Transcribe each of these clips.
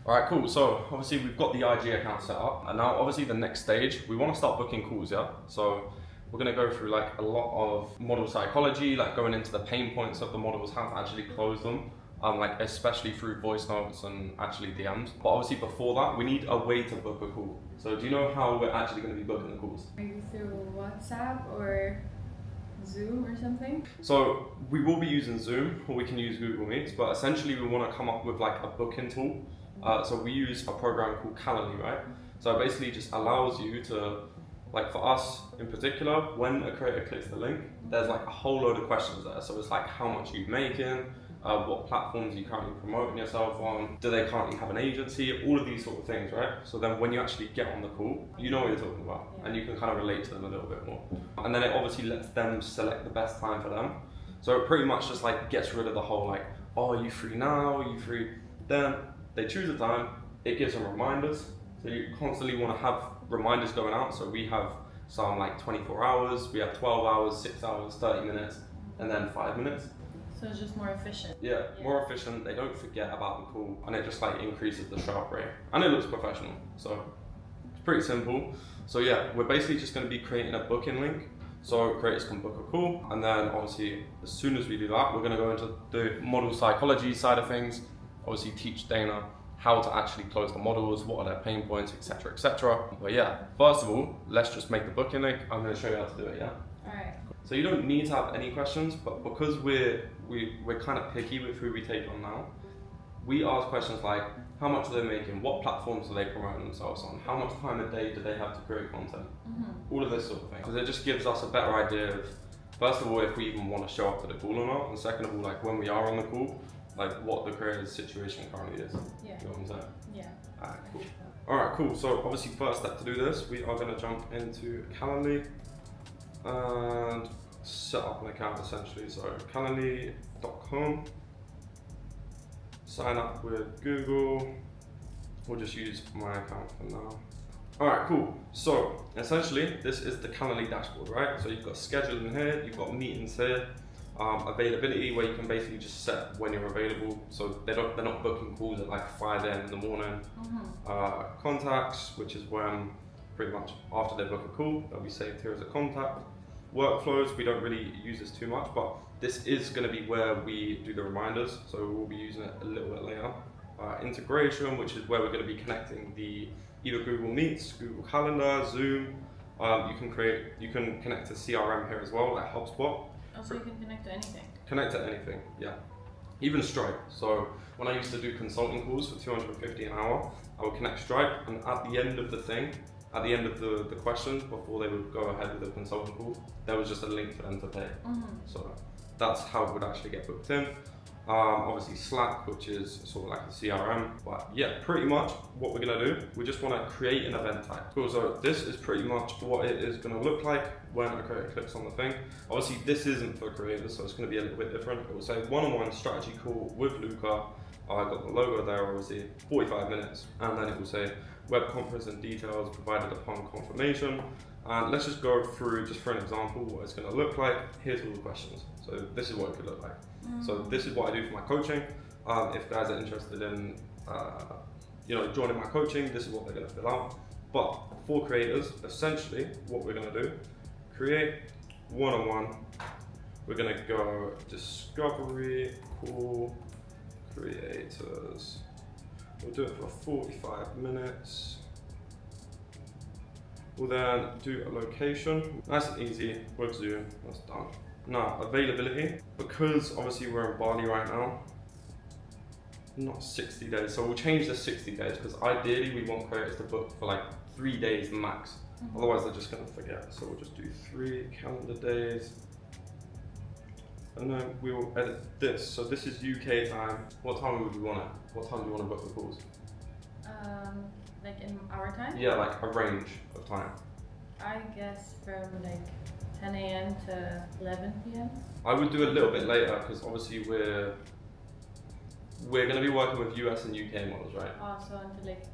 All right, cool. So obviously we've got the IG account set up, and now obviously the next stage, we want to start booking calls, yeah? So we're going to go through like a lot of model psychology, like going into the pain points of the models, how to actually close them, like especially through voice notes and actually DMs. But obviously before that, we need a way to book a call. So do you know how we're actually going to be booking the calls? Maybe through WhatsApp or Zoom or something? So we will be using Zoom, or we can use Google Meets, but essentially we want to come up with like a booking tool. So we use a program called Calendly, right? So it basically just allows you to, like for us in particular, when a creator clicks the link, there's like a whole load of questions there. So it's like how much you're making, what platforms are you currently promoting yourself on, do they currently have an agency, all of these sort of things, right? So then when you actually get on the call, you know what you're talking about, and you can kind of relate to them a little bit more. And then it obviously lets them select the best time for them. So it pretty much just like gets rid of the whole like, oh, are you free now, are you free then? They choose a time, it gives them reminders. So you constantly want to have reminders going out. So we have some like 24 hours, we have 12 hours, 6 hours, 30 minutes, and then 5 minutes. So it's just more efficient. Yeah, more efficient, they don't forget about the call, and it just like increases the sharp rate. And it looks professional, so it's pretty simple. So yeah, we're basically just going to be creating a booking link. So creators can book a call, and then obviously as soon as we do that, we're going to go into the model psychology side of things. Obviously teach Dana how to actually close the models, what are their pain points, etc, etc. But yeah, first of all, let's just make the booking link. I'm going to show you how to do it, yeah? Alright. So you don't need to have any questions, but because we're kind of picky with who we take on now, we ask questions like, how much are they making? What platforms are they promoting themselves on? How much time a day do they have to create content? All of this sort of thing. Because it just gives us a better idea of, first of all, if we even want to show up to the call or not, and second of all, like when we are on the call, like what the creator's situation currently is. Yeah. You know what I'm saying? Yeah. Alright, cool. Alright, cool. So obviously first step to do this, we are going to jump into Calendly and set up an account essentially. So calendly.com, sign up with Google. We'll just use my account for now. Alright, cool. So essentially this is the Calendly dashboard, right? So you've got scheduling here, you've got meetings here, availability where you can basically just set when you're available. So they're not booking calls at like 5 a.m. in the morning. Contacts, which is when pretty much after they book a call, they'll be saved here as a contact. Workflows, we don't really use this too much, but this is going to be where we do the reminders, so we'll be using it a little bit later. Integration, which is where we're going to be connecting the either Google Meets, Google Calendar, Zoom. You can connect to CRM here as well, like HubSpot. Also, you can connect to anything. Connect to anything, yeah. Even Stripe. So when I used to do consulting calls for $250 an hour, I would connect Stripe, and at the end of the thing, at the end of the questions, before they would go ahead with the consulting call, there was just a link for them to pay. So that's how it would actually get booked in. Obviously Slack, which is sort of like a CRM, but yeah, pretty much what we're gonna do, we just wanna create an event type. Cool, so this is pretty much what it is gonna look like when a creator clicks on the thing. Obviously this isn't for creators, so it's gonna be a little bit different. It will say one-on-one strategy call with Luca. I've got the logo there, obviously, 45 minutes, and then it will say web conference and details provided upon confirmation. And let's just go through, just for an example, what it's going to look like. Here's all the questions. So this is what it could look like. So this is what I do for my coaching. If guys are interested in, joining my coaching, this is what they're going to fill out. But for creators, essentially, what we're going to do, create one-on-one. We're going to go discovery, call creators. We'll do it for 45 minutes. We'll then do a location, nice and easy with Zoom, that's done. Now, availability, because obviously we're in Bali right now, not 60 days, so we'll change the 60 days because ideally we want creators to book for like 3 days max, otherwise they're just gonna forget. So we'll just do 3 calendar days, and then we will edit this. So this is UK time. What time would we want it? What time do you want to book the calls? Like in our time? Yeah, like a range of time. I guess from like 10 a.m. to 11 p.m. I would do a little bit later because obviously we're going to be working with US and UK models, right? Oh, so until like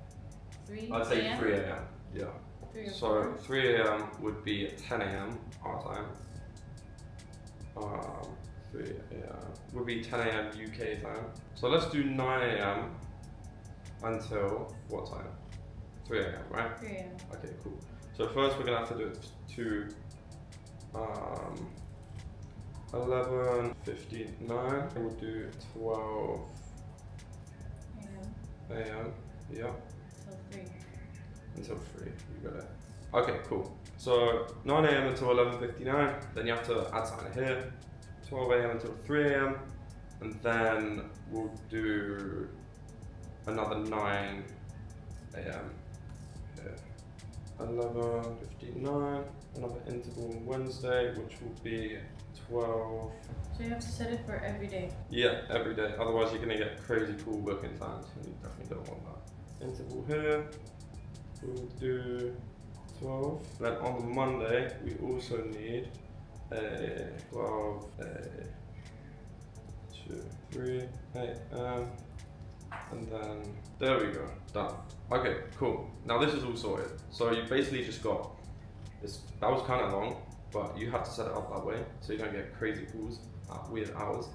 3 I'd say 3 a.m. Yeah. 3 or So 4. 3 a.m. would be 10 a.m. our time. 3 a.m. would be 10 a.m. UK time. So let's do 9 a.m. until what time? 3 a.m. right? 3 a.m. Okay, cool. So first we're gonna have to do it to 11:59. We'll do 12 a.m. Yeah. Till 3. Until 3. You got it. Okay, cool. So 9 a.m. until 11:59. Then you have to add something here. 12 a.m. until 3 a.m. And then we'll do another 9 a.m. here. 11:59. Another interval on Wednesday, which will be 12. So you have to set it for every day. Yeah, every day. Otherwise, you're gonna get crazy cool booking times, and you definitely don't want that. Interval here. We'll do 12. Then on Monday, we also need a 12, a 2, 3, 8 a.m. And then there we go, done. Okay, cool. Now this is all sorted. So you basically just got this. That was kind of long, but you have to set it up that way so you don't get crazy calls at weird hours.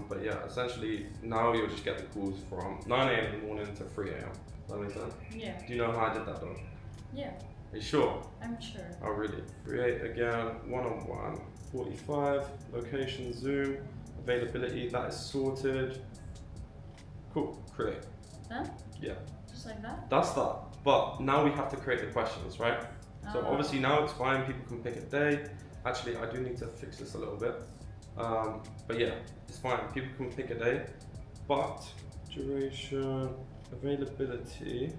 But yeah, essentially now you'll just get the calls from 9 a.m. in the morning to 3 a.m. That makes sense? Yeah. Do you know how I did that though? Yeah. Are you sure? I'm sure. Oh really? Create again, one-on-one, 45, location, Zoom, availability, that is sorted. Cool, create. Done? Yeah. Just like that? That's that. But now we have to create the questions, right? So Oh. obviously now it's fine, people can pick a day. Actually, I do need to fix this a little bit. But yeah, it's fine, people can pick a day. But duration, availability,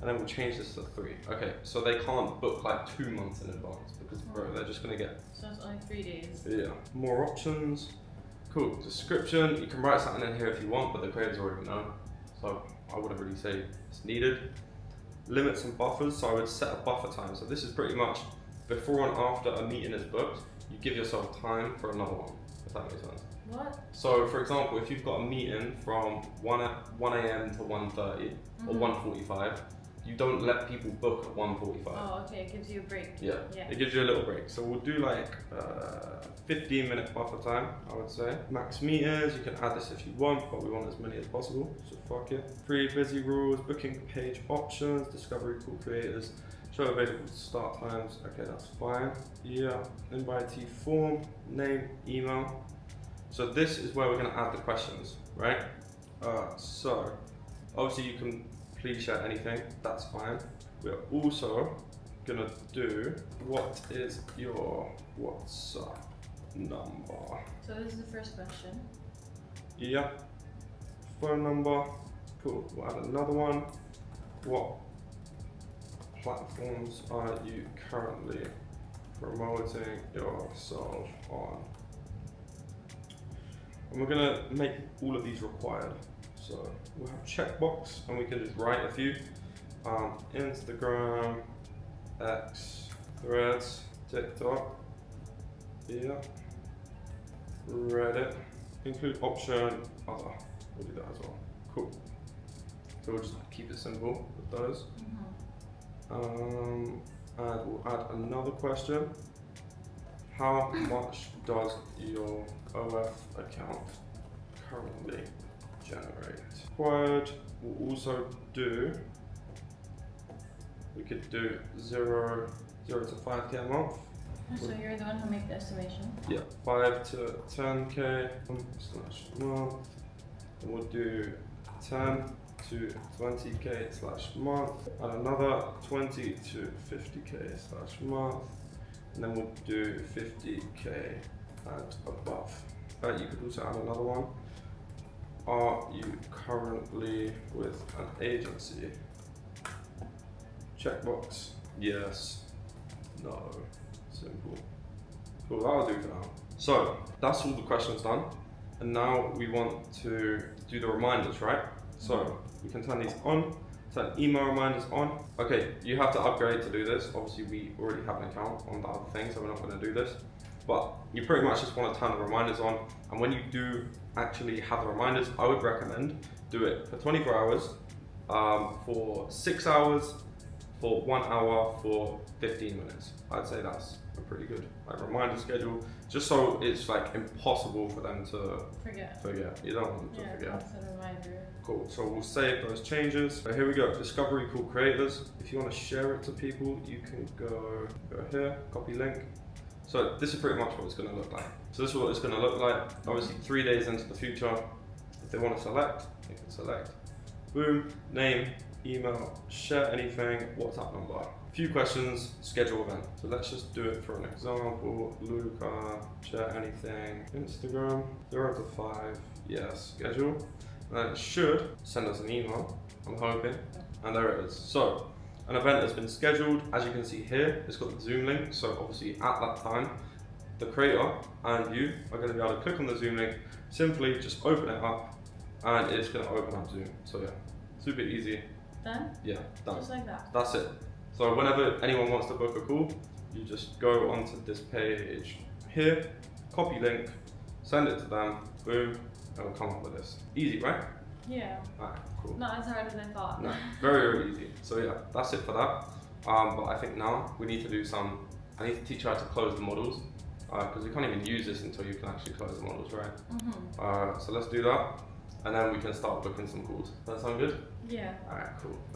and then we'll change this to 3. Okay, so they can't book like 2 months in advance because bro, they're just gonna get. So it's only 3 days. Yeah. More options. Cool. Description. You can write something in here if you want, but the creators already know. So I wouldn't really say it's needed. Limits and buffers. So I would set a buffer time. So this is pretty much before and after a meeting is booked, you give yourself time for another one, if that makes sense. What? So for example, if you've got a meeting from 1 a.m. to 1:30 or 1:45, you don't let people book at 1:45. Oh, okay. It gives you a break. Yeah, Yeah. it gives you a little break. So we'll do like 15-minute buffer time, I would say. Max meters, you can add this if you want, but we want as many as possible, so fuck it. Pre-busy rules, booking page options, discovery call creators, show available start times. Okay, that's fine. Yeah, invitee form, name, email. So this is where we're gonna add the questions, right? So obviously you can please share anything, that's fine. We're also gonna do what is your WhatsApp number? So this is the first question. Yeah. Phone number. Cool. We'll add another one. What platforms are you currently promoting yourself on? And we're gonna make all of these required. So we'll have checkbox and we can just write a few. Instagram, X, Threads, TikTok, yeah, Reddit, include option, other, we'll do that as well. Cool. So we'll just keep it simple with those. And we'll add another question. How much does your OF account currently generate? Required. We'll also do, we could do 0 to 5k a month. So you're the one who make the estimation? Yeah, 5 to 10k slash month. And we'll do 10 to 20k slash month. And another 20 to 50k slash month. And then we'll do 50k and above. You could also add another one. Are you currently with an agency? Checkbox. Yes. No. Simple. Cool, that'll do for now. So that's all the questions done. And now we want to do the reminders, right? So we can turn these on, turn email reminders on. Okay, you have to upgrade to do this. Obviously we already have an account on the other thing, so we're not gonna do this. But you pretty much just want to turn the reminders on. And when you do actually have the reminders, I would recommend do it for 24 hours, for 6 hours, for 1 hour, for 15 minutes. I'd say that's a pretty good reminder schedule, just so it's like impossible for them to Forget. forget. You don't want them to Yeah, forget. that's a reminder. Cool, so we'll save those changes. So here we go, discovery call creators. If you want to share it to people, you can go here, copy link. So this is pretty much what it's going to look like. So this is what it's going to look like. Obviously 3 days into the future, if they want to select, they can select. Boom, name, email, share anything, WhatsApp number. A few questions, schedule event. So let's just do it for an example. Luca, share anything, Instagram, 0 to 5, yes, schedule. And it should send us an email, I'm hoping, and there it is. So, an event has been scheduled. As you can see here, it's got the Zoom link. So obviously at that time, the creator and you are going to be able to click on the Zoom link, simply just open it up, and it's going to open up Zoom. So yeah, super easy. Done? Yeah, done. Just like that. That's it. So whenever anyone wants to book a call, you just go onto this page here, copy link, send it to them, boom, and it'll come up with this. Easy, right? Yeah. Alright, cool. Not as hard as I thought. No, very, very easy. So yeah, that's it for that. But I think now we need to do I need to teach you how to close the models, because we can't even use this until you can actually close the models, right? Mm-hmm. So let's do that, and then we can start booking some calls. Does that sound good? Yeah. Alright, cool.